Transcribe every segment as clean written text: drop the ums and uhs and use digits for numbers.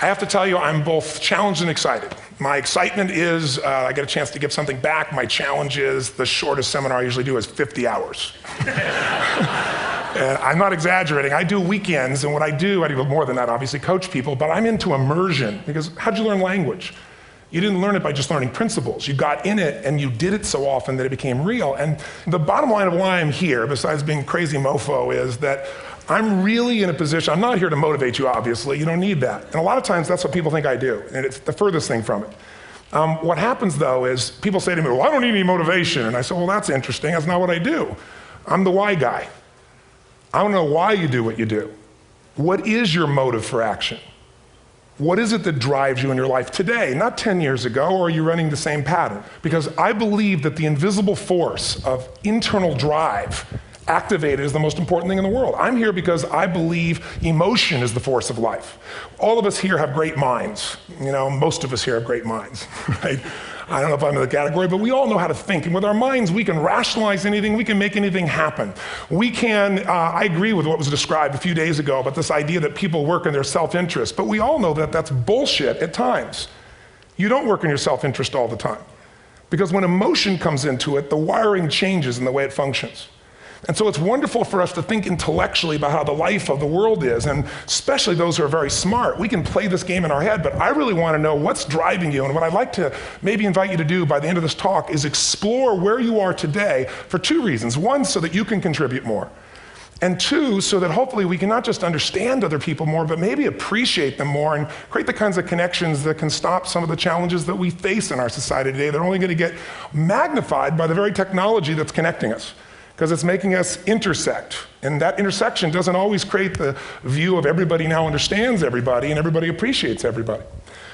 I have to tell you, I'm both challenged and excited. My excitement is I get a chance to give something back. My challenge is the shortest seminar I usually do is 50 hours. And I'm not exaggerating. I do weekends, and what I do more than that, obviously, coach people, but I'm into immersion, because how'd you learn language? You didn't learn it by just learning principles. You got in it, and you did it so often that it became real. And the bottom line of why I'm here, besides being crazy mofo, is that I'm really in a position, I'm not here to motivate you, obviously. You don't need that. And a lot of times, that's what people think I do, and it's the furthest thing from it. What happens, though, is people say to me, well, I don't need any motivation. And I say, well, that's interesting. That's not what I do. I'm the why guy. I don't know why you do what you do. What is your motive for action? What is it that drives you in your life today, not 10 years ago, or are you running the same pattern? Because I believe that the invisible force of internal drive activated is the most important thing in the world. I'm here because I believe emotion is the force of life. All of us here have great minds. You know, most of us here have great minds, right? I don't know if I'm in the category, but we all know how to think. And with our minds, we can rationalize anything, we can make anything happen. We can, I agree with what was described a few days ago about this idea that people work in their self-interest, but we all know that that's bullshit at times. You don't work in your self-interest all the time. Because when emotion comes into it, the wiring changes in the way it functions. And so it's wonderful for us to think intellectually about how the life of the world is, and especially those who are very smart. We can play this game in our head, but I really want to know what's driving you. And what I'd like to maybe invite you to do by the end of this talk is explore where you are today for two reasons. One, so that you can contribute more. And two, so that hopefully we can not just understand other people more, but maybe appreciate them more and create the kinds of connections that can stop some of the challenges that we face in our society today. They're only going to get magnified by the very technology that's connecting us, because it's making us intersect. And that intersection doesn't always create the view of everybody now understands everybody and everybody appreciates everybody.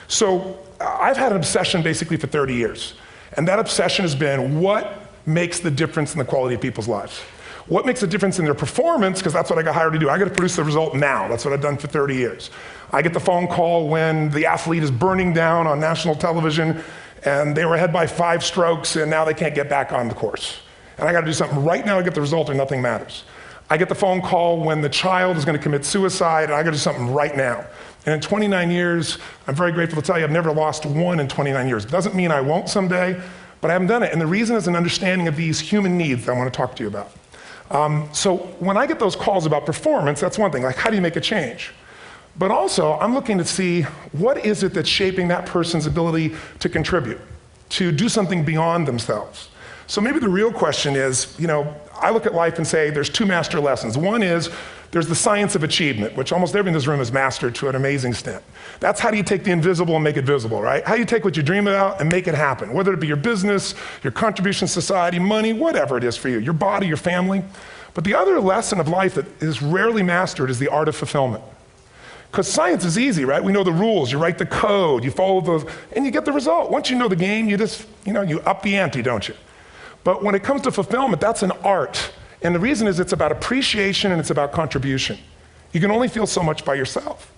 So I've had an obsession basically for 30 years. And that obsession has been what makes the difference in the quality of people's lives? What makes a difference in their performance? Because that's what I got hired to do. I got to produce the result now. That's what I've done for 30 years. I get the phone call when the athlete is burning down on national television and they were ahead by 5 strokes and now they can't get back on the course. And I got to do something right now to get the result or nothing matters. I get the phone call when the child is going to commit suicide, and I got to do something right now. And in 29 years, I'm very grateful to tell you I've never lost one in 29 years. It doesn't mean I won't someday, but I haven't done it. And the reason is an understanding of these human needs that I want to talk to you about. So when I get those calls about performance, that's one thing, like how do you make a change? But also, I'm looking to see what is it that's shaping that person's ability to contribute, to do something beyond themselves. So maybe the real question is, you know, I look at life and say there's 2 master lessons. One is there's the science of achievement, which almost everyone in this room has mastered to an amazing extent. That's how do you take the invisible and make it visible, right? How do you take what you dream about and make it happen, whether it be your business, your contribution to society, money, whatever it is for you, your body, your family. But the other lesson of life that is rarely mastered is the art of fulfillment. Because science is easy, right? We know the rules, you write the code, you follow and you get the result. Once you know the game, you just, you up the ante, don't you? But when it comes to fulfillment, that's an art. And the reason is it's about appreciation and it's about contribution. You can only feel so much by yourself.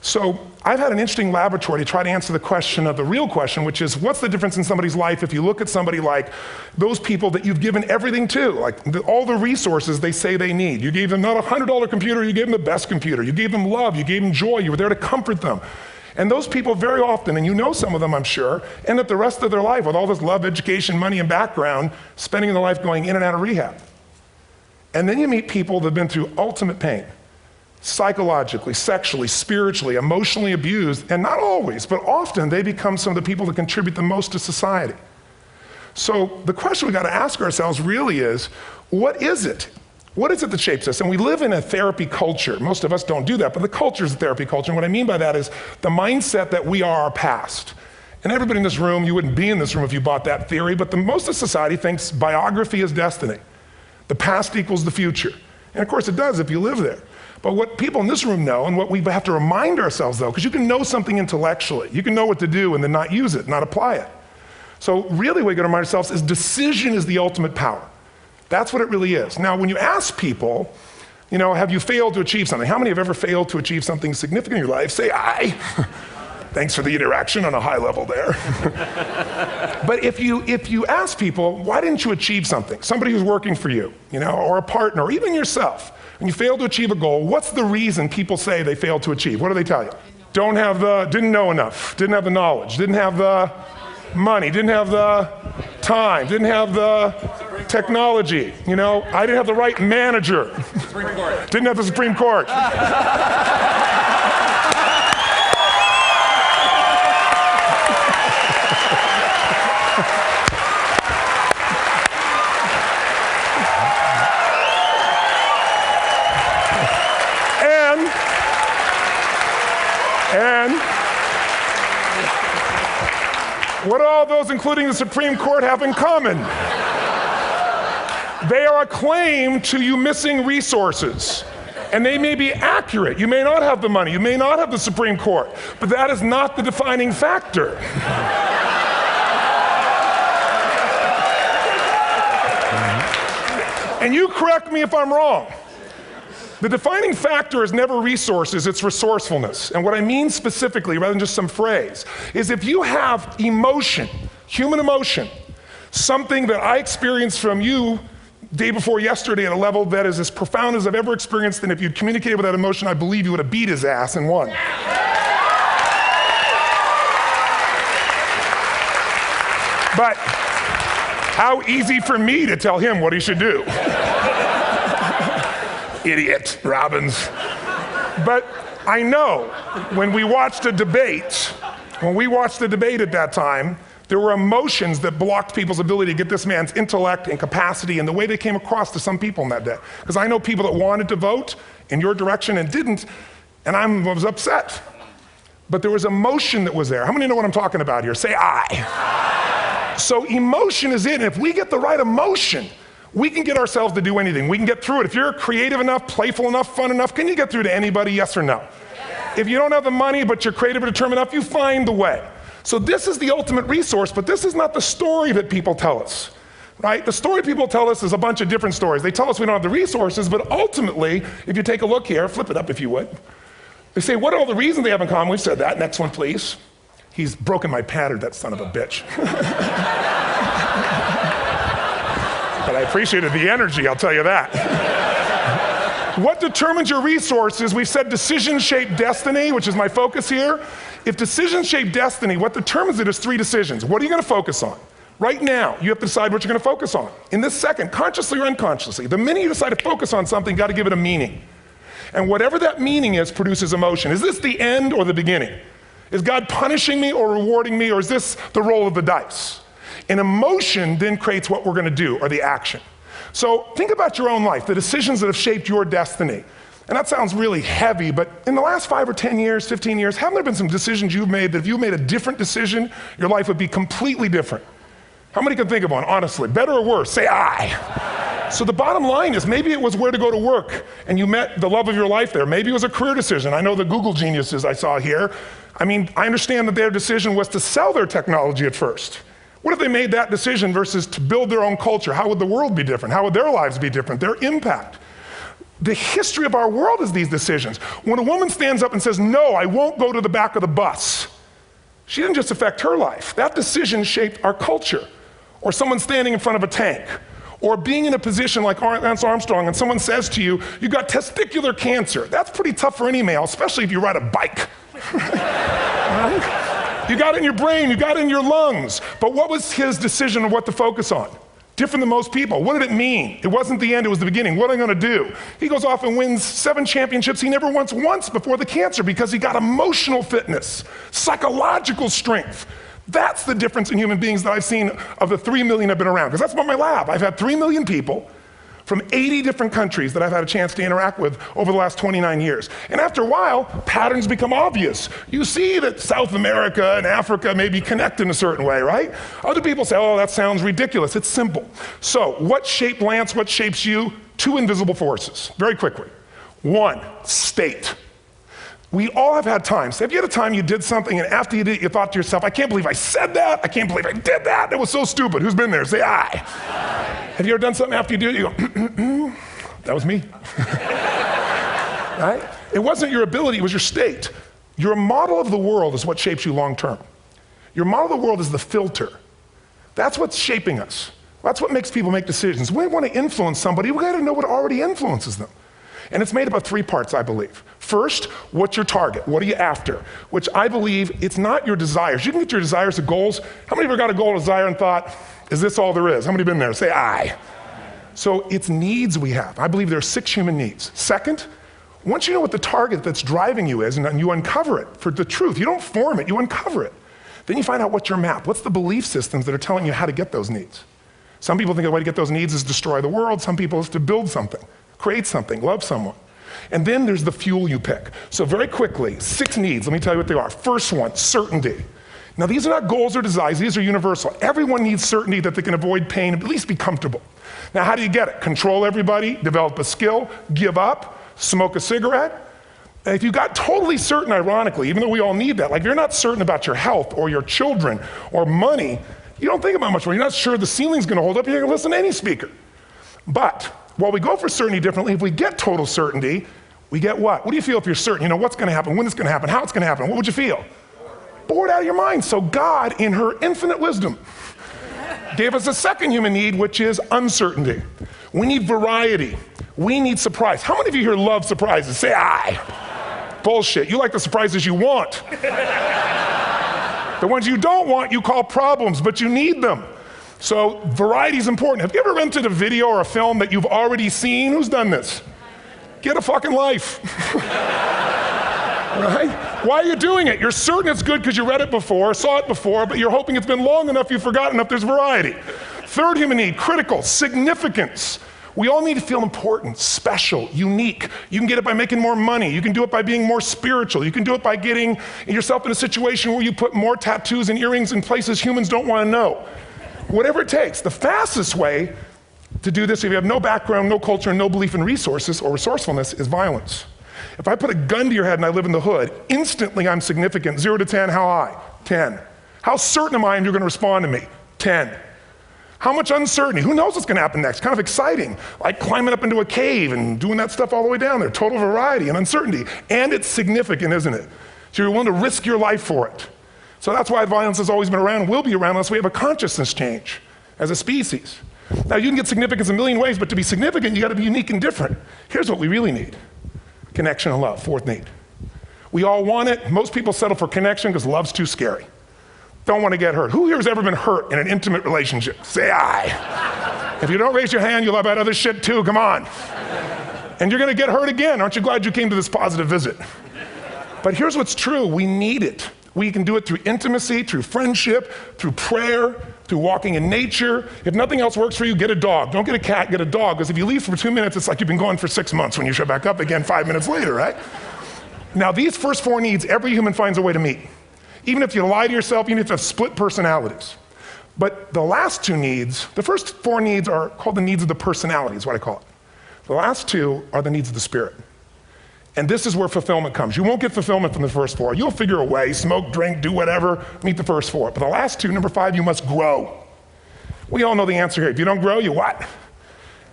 So I've had an interesting laboratory to try to answer the question of the real question, which is what's the difference in somebody's life if you look at somebody like those people that you've given everything to, like all the resources they say they need. You gave them not a $100 computer, you gave them the best computer. You gave them love, you gave them joy, you were there to comfort them. And those people very often, and you know some of them I'm sure, end up the rest of their life with all this love, education, money, and background, spending their life going in and out of rehab. And then you meet people that have been through ultimate pain, psychologically, sexually, spiritually, emotionally abused, and not always, but often they become some of the people that contribute the most to society. So the question we got to ask ourselves really is, what is it? What is it that shapes us? And we live in a therapy culture. Most of us don't do that, but the culture is a therapy culture. And what I mean by that is the mindset that we are our past. And everybody in this room, you wouldn't be in this room if you bought that theory, but most of society thinks biography is destiny. The past equals the future. And of course it does if you live there. But what people in this room know, and what we have to remind ourselves though, because you can know something intellectually, you can know what to do and then not use it, not apply it. So really what we got to remind ourselves is decision is the ultimate power. That's what it really is. Now, when you ask people, have you failed to achieve something? How many have ever failed to achieve something significant in your life? Say, I. Thanks for the interaction on a high level there. But if you ask people, why didn't you achieve something? Somebody who's working for you, or a partner, or even yourself, and you failed to achieve a goal, what's the reason people say they failed to achieve? What do they tell you? didn't know enough, didn't have the knowledge, didn't have the money, didn't have the time, didn't have the technology, I didn't have the right manager. Supreme Court. Didn't have the Supreme Court. And what do all those, including the Supreme Court, have in common? They are a claim to you missing resources. And they may be accurate. You may not have the money. You may not have the Supreme Court. But that is not the defining factor. And you correct me if I'm wrong. The defining factor is never resources, it's resourcefulness. And what I mean specifically, rather than just some phrase, is if you have emotion, human emotion, something that I experienced from you day before yesterday at a level that is as profound as I've ever experienced, and if you'd communicated with that emotion, I believe you would have beat his ass and won. But how easy for me to tell him what he should do. Idiot, Robbins. But I know when we watched a debate, at that time, there were emotions that blocked people's ability to get this man's intellect and capacity and the way they came across to some people in that day. Because I know people that wanted to vote in your direction and didn't, and I was upset. But there was emotion that was there. How many know what I'm talking about here? Say I. So emotion is it, and if we get the right emotion, we can get ourselves to do anything. We can get through it. If you're creative enough, playful enough, fun enough, can you get through to anybody, yes or no? Yes. If you don't have the money, but you're creative and determined enough, you find the way. So this is the ultimate resource, but this is not the story that people tell us, right? The story people tell us is a bunch of different stories. They tell us we don't have the resources, but ultimately, if you take a look here, flip it up if you would. They say, what are all the reasons they have in common? We've said that. Next one, please. He's broken my pattern, that son of a bitch. But I appreciated the energy, I'll tell you that. What determines your resources? We've said decisions shape destiny, which is my focus here. If decisions shape destiny, what determines it is 3 decisions. What are you going to focus on? Right now, you have to decide what you're going to focus on. In this second, consciously or unconsciously, the minute you decide to focus on something, you've got to give it a meaning. And whatever that meaning is produces emotion. Is this the end or the beginning? Is God punishing me or rewarding me, or is this the roll of the dice? And emotion then creates what we're going to do, or the action. So think about your own life, the decisions that have shaped your destiny. And that sounds really heavy, but in the last 5 or 10 years, 15 years, haven't there been some decisions you've made that if you made a different decision, your life would be completely different? How many can think of one, honestly? Better or worse? Say I. So the bottom line is maybe it was where to go to work and you met the love of your life there. Maybe it was a career decision. I know the Google geniuses I saw here. I understand that their decision was to sell their technology at first. What if they made that decision versus to build their own culture? How would the world be different? How would their lives be different? Their impact. The history of our world is these decisions. When a woman stands up and says, no, I won't go to the back of the bus, she didn't just affect her life. That decision shaped our culture. Or someone standing in front of a tank. Or being in a position like Lance Armstrong and someone says to you, you got testicular cancer. That's pretty tough for any male, especially if you ride a bike. Right? You got it in your brain, you got it in your lungs. But what was his decision of what to focus on? Different than most people. What did it mean? It wasn't the end, it was the beginning. What am I going to do? He goes off and wins 7 championships he never won once before the cancer because he got emotional fitness, psychological strength. That's the difference in human beings that I've seen of the 3 million I've been around. Because that's what my lab. I've had 3 million people from 80 different countries that I've had a chance to interact with over the last 29 years. And after a while, patterns become obvious. You see that South America and Africa may be connected in a certain way, right? Other people say, oh, that sounds ridiculous. It's simple. So what shaped Lance, what shapes you? 2 invisible forces, very quickly. 1, state. We all have had times. Have you had a time you did something and after you did it, you thought to yourself, I can't believe I said that. I can't believe I did that. That was so stupid. Who's been there? Say aye. Have you ever done something after you do it, you go, that was me. Right? It wasn't your ability, it was your state. Your model of the world is what shapes you long term. Your model of the world is the filter. That's what's shaping us. That's what makes people make decisions. We want to influence somebody, we gotta know what already influences them. And it's made up of 3 parts, I believe. First, what's your target? What are you after? Which I believe it's not your desires. You can get your desires to goals. How many of you got a goal or desire and thought, is this all there is? How many have been there? Say aye. So it's needs we have. I believe there are 6 human needs. Second, once you know what the target that's driving you is and you uncover it for the truth, you don't form it, you uncover it. Then you find out what's your map. What's the belief systems that are telling you how to get those needs? Some people think the way to get those needs is destroy the world. Some people is to build something, create something, love someone. And then there's the fuel you pick. So very quickly, 6 needs, let me tell you what they are. First one, certainty. Now these are not goals or desires, these are universal. Everyone needs certainty that they can avoid pain and at least be comfortable. Now how do you get it? Control everybody, develop a skill, give up, smoke a cigarette. And if you got totally certain, ironically, even though we all need that, like if you're not certain about your health or your children or money, you don't think about much more. You're not sure the ceiling's gonna hold up, you're gonna listen to any speaker. But while we go for certainty differently, if we get total certainty, we get what? What do you feel if you're certain? You know what's gonna happen, when it's gonna happen, how it's gonna happen, what would you feel? Bored out of your mind. So God, in her infinite wisdom, gave us a second human need, which is uncertainty. We need variety. We need surprise. How many of you here love surprises? Say aye. Bullshit, you like the surprises you want. The ones you don't want, you call problems, but you need them. So variety is important. Have you ever rented a video or a film that you've already seen? Who's done this? Get a fucking life. Right? Why are you doing it? You're certain it's good because you read it before, saw it before, but you're hoping it's been long enough you've forgotten enough there's variety. Third human need, critical, significance. We all need to feel important, special, unique. You can get it by making more money. You can do it by being more spiritual. You can do it by getting yourself in a situation where you put more tattoos and earrings in places humans don't want to know. Whatever it takes. The fastest way to do this, if you have no background, no culture, and no belief in resources or resourcefulness, is violence. If I put a gun to your head and I live in the hood, instantly I'm significant. 0 to 10, how high? 10. How certain am I you're gonna respond to me? 10. How much uncertainty? Who knows what's gonna happen next? Kind of exciting, like climbing up into a cave and doing that stuff all the way down there. Total variety and uncertainty. And it's significant, isn't it? So you're willing to risk your life for it. So that's why violence has always been around and will be around unless we have a consciousness change as a species. Now you can get significance a million ways, but to be significant, you gotta be unique and different. Here's what we really need. Connection and love, fourth need. We all want it. Most people settle for connection because love's too scary. Don't want to get hurt. Who here has ever been hurt in an intimate relationship? Say aye. If you don't raise your hand, you'll have had other shit too, come on. And you're gonna get hurt again. Aren't you glad you came to this positive visit? But here's what's true, we need it. We can do it through intimacy, through friendship, through prayer, through walking in nature. If nothing else works for you, get a dog. Don't get a cat, get a dog, because if you leave for 2 minutes, it's like you've been gone for 6 months when you show back up again 5 minutes later, right? Now these first 4 needs, every human finds a way to meet. Even if you lie to yourself, even if you have split personalities. But the last 2 needs, the first 4 needs are called the needs of the personality, is what I call it. The last 2 are the needs of the spirit. And this is where fulfillment comes. You won't get fulfillment from the first 4. You'll figure a way, smoke, drink, do whatever, meet the first 4. But the last 2, number 5, you must grow. We all know the answer here. If you don't grow, you what?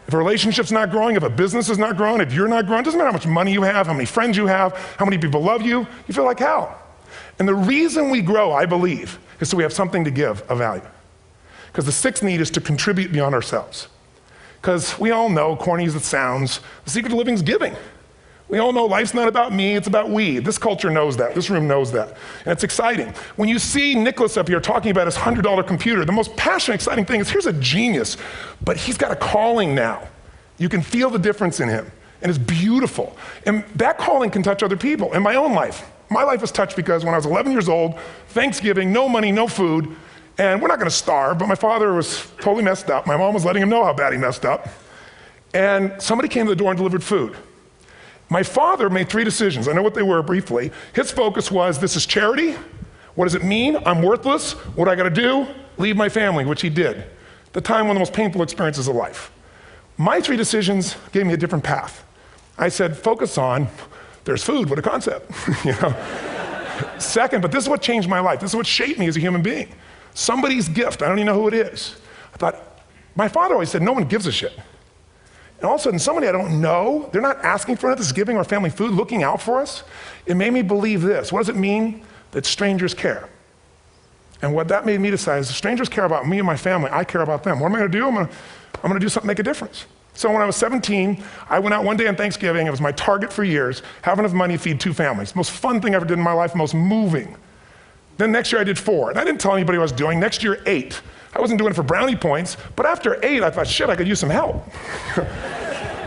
If a relationship's not growing, if a business is not growing, if you're not growing, it doesn't matter how much money you have, how many friends you have, how many people love you, you feel like hell. And the reason we grow, I believe, is so we have something to give of value. Because the 6th need is to contribute beyond ourselves. Because we all know, corny as it sounds, the secret of living is giving. We all know life's not about me, it's about we. This culture knows that, this room knows that. And it's exciting. When you see Nicholas up here talking about his $100 computer, the most passionate, exciting thing is here's a genius, but he's got a calling now. You can feel the difference in him, and it's beautiful. And that calling can touch other people. In my own life, my life was touched because when I was 11 years old, Thanksgiving, no money, no food, and we're not gonna starve, but my father was totally messed up. My mom was letting him know how bad he messed up. And somebody came to the door and delivered food. My father made 3 decisions. I know what they were briefly. His focus was, this is charity. What does it mean? I'm worthless. What I gotta do? Leave my family, which he did. At the time, one of the most painful experiences of life. My 3 decisions gave me a different path. I said, focus on, there's food, what a concept. You know? Second, but this is what changed my life. This is what shaped me as a human being. Somebody's gift, I don't even know who it is. I thought, my father always said, no one gives a shit. And all of a sudden, somebody I don't know, they're not asking for it, this is giving our family food, looking out for us. It made me believe this. What does it mean? That strangers care. And what that made me decide is, if strangers care about me and my family, I care about them. What am I gonna do? I'm gonna do something to make a difference. So when I was 17, I went out one day on Thanksgiving. It was my target for years, have enough money to feed 2 families. Most fun thing I ever did in my life, most moving. Then next year I did 4, and I didn't tell anybody what I was doing. Next year, 8. I wasn't doing it for brownie points, but after 8, I thought, shit, I could use some help.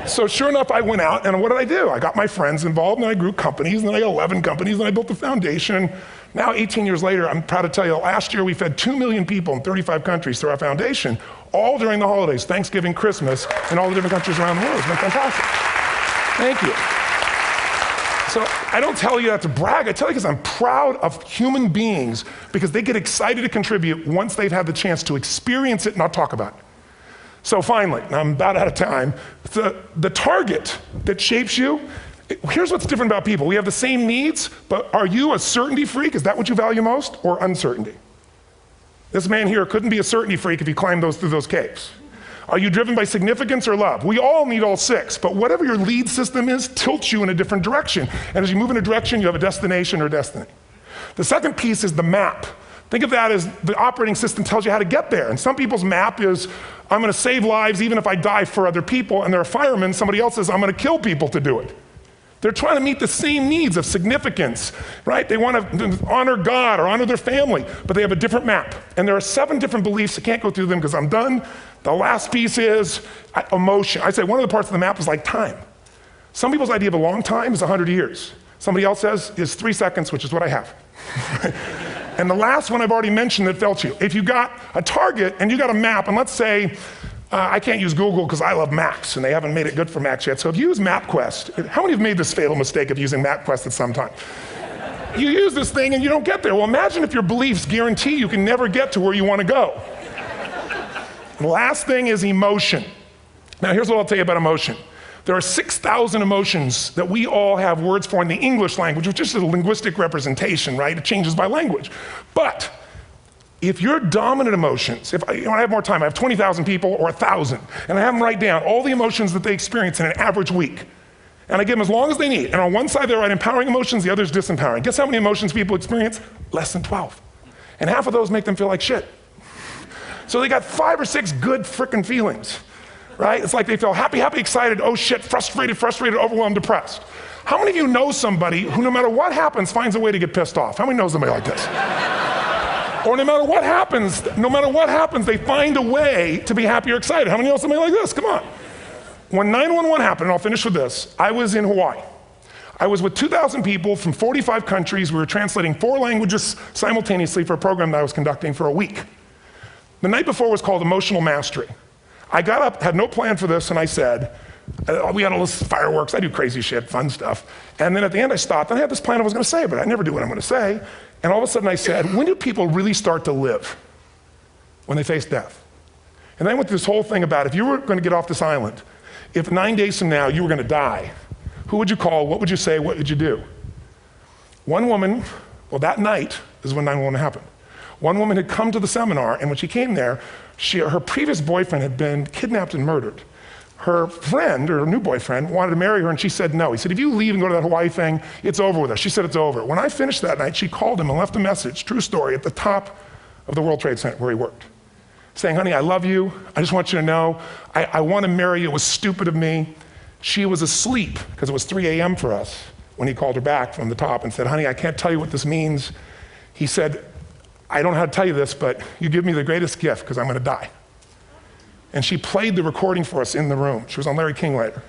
So sure enough, I went out, and what did I do? I got my friends involved, and I grew companies, and then I got 11 companies, and I built a foundation. Now, 18 years later, I'm proud to tell you, last year we fed 2 million people in 35 countries through our foundation, all during the holidays, Thanksgiving, Christmas, in all the different countries around the world. It's been fantastic. Thank you. So I don't tell you that to brag, I tell you because I'm proud of human beings because they get excited to contribute once they've had the chance to experience it and not talk about it. So finally, and I'm about out of time, the target that shapes you, here's what's different about people. We have the same needs, but are you a certainty freak? Is that what you value most, or uncertainty? This man here couldn't be a certainty freak if he climbed through those caves. Are you driven by significance or love? We all need all 6, but whatever your lead system is tilts you in a different direction. And as you move in a direction, you have a destination or destiny. The second piece is the map. Think of that as the operating system tells you how to get there. And some people's map is, I'm gonna save lives even if I die for other people, and they're a fireman. Somebody else says, I'm gonna kill people to do it. They're trying to meet the same needs of significance, right? They want to honor God or honor their family, but they have a different map. And there are 7 different beliefs. I can't go through them because I'm done. The last piece is emotion. I say one of the parts of the map is like time. Some people's idea of a long time is 100 years. Somebody else says is 3 seconds, which is what I have. And the last one I've already mentioned that felt you. If you got a target and you got a map, and let's say, I can't use Google because I love Macs and they haven't made it good for Macs yet. So if you use MapQuest, how many have made this fatal mistake of using MapQuest at some time? You use this thing and you don't get there. Well, imagine if your beliefs guarantee you can never get to where you want to go. The last thing is emotion. Now here's what I'll tell you about emotion. There are 6,000 emotions that we all have words for in the English language, which is just a linguistic representation, right? It changes by language. But if your dominant emotions, if I have more time, I have 20,000 people or 1,000, and I have them write down all the emotions that they experience in an average week. And I give them as long as they need. And on one side they write empowering emotions, the other is disempowering. Guess how many emotions people experience? Less than 12. And half of those make them feel like shit. So they got 5 or 6 good frickin' feelings, right? It's like they feel happy, happy, excited, oh shit, frustrated, overwhelmed, depressed. How many of you know somebody who no matter what happens finds a way to get pissed off? How many know somebody like this? Or no matter what happens, they find a way to be happy or excited. How many know somebody like this? Come on. When 9/11 happened, and I'll finish with this, I was in Hawaii. I was with 2,000 people from 45 countries. We were translating 4 languages simultaneously for a program that I was conducting for a week. The night before was called Emotional Mastery. I got up, had no plan for this, and I said, we had all this fireworks, I do crazy shit, fun stuff. And then at the end I stopped, and I had this plan I was gonna say, but I never do what I'm gonna say. And all of a sudden I said, when do people really start to live? When they face death. And then I went through this whole thing about if you were gonna get off this island, if 9 days from now you were gonna die, who would you call, what would you say, what would you do? One woman, well that night is when 9/11 happened. One woman had come to the seminar, and when she came there, her previous boyfriend had been kidnapped and murdered. Her friend, or her new boyfriend, wanted to marry her, and she said no. He said, if you leave and go to that Hawaii thing, it's over with us. She said it's over. When I finished that night, she called him and left a message, true story, at the top of the World Trade Center where he worked, saying, honey, I love you. I just want you to know, I want to marry you. It was stupid of me. She was asleep, because it was 3 a.m. for us, when he called her back from the top and said, honey, I can't tell you what this means. He said, I don't know how to tell you this, but you give me the greatest gift because I'm going to die. And she played the recording for us in the room. She was on Larry King later.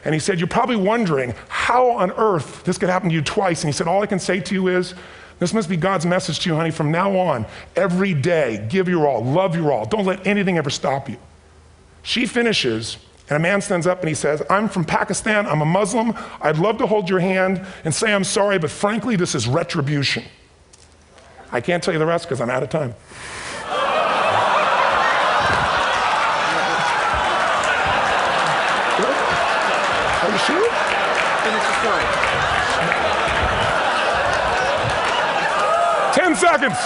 And he said, you're probably wondering how on earth this could happen to you twice. And he said, all I can say to you is, this must be God's message to you, honey. From now on, every day, give your all, love your all. Don't let anything ever stop you. She finishes, and a man stands up and he says, I'm from Pakistan, I'm a Muslim. I'd love to hold your hand and say I'm sorry, but frankly, this is retribution. I can't tell you the rest because I'm out of time. Are you sure? Finish the story. 10 seconds.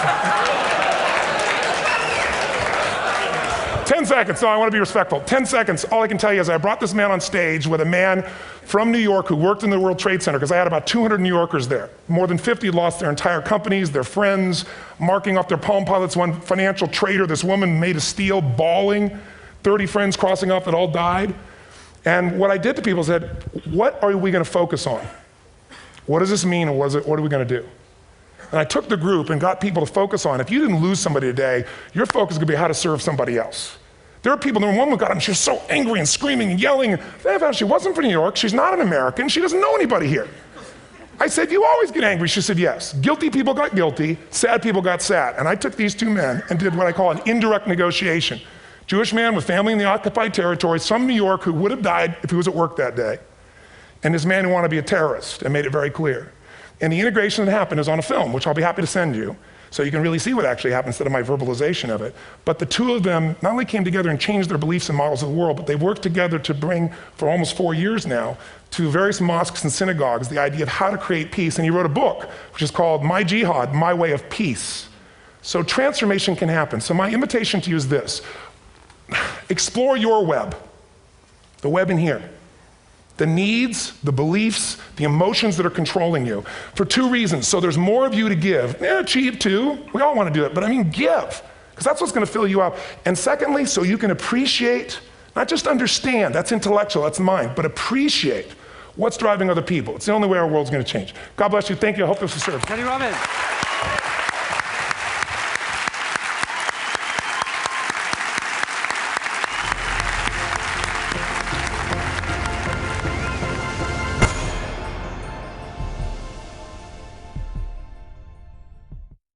10 seconds, no, I want to be respectful. 10 seconds, all I can tell you is I brought this man on stage with a man from New York who worked in the World Trade Center, because I had about 200 New Yorkers there. More than 50 had lost their entire companies, their friends, marking off their Palm Pilots, one financial trader, this woman made of steel, bawling, 30 friends crossing off that all died. And what I did to people is said, what are we going to focus on? What does this mean, and what are we going to do? And I took the group and got people to focus on, if you didn't lose somebody today, your focus is going to be how to serve somebody else. There are people, one woman got up and she was so angry and screaming and yelling. And she wasn't from New York, she's not an American, she doesn't know anybody here. I said, you always get angry. She said, yes. Guilty people got guilty, sad people got sad. And I took these two men and did what I call an indirect negotiation. Jewish man with family in the occupied territories from New York who would have died if he was at work that day. And this man who wanted to be a terrorist and made it very clear. And the integration that happened is on a film, which I'll be happy to send you, so you can really see what actually happened instead of my verbalization of it. But the two of them not only came together and changed their beliefs and models of the world, but they worked together to bring, for almost 4 years now, to various mosques and synagogues, the idea of how to create peace. And he wrote a book, which is called My Jihad, My Way of Peace. So transformation can happen. So my invitation to you is this. Explore your web, the web in here. The needs, the beliefs, the emotions that are controlling you, for two reasons. So there's more of you to give. Achieve too, we all want to do it, but I mean give, because that's what's going to fill you up. And secondly, so you can appreciate, not just understand, that's intellectual, that's mind, but appreciate what's driving other people. It's the only way our world's going to change. God bless you, thank you, I hope this was served. TonyRobbins.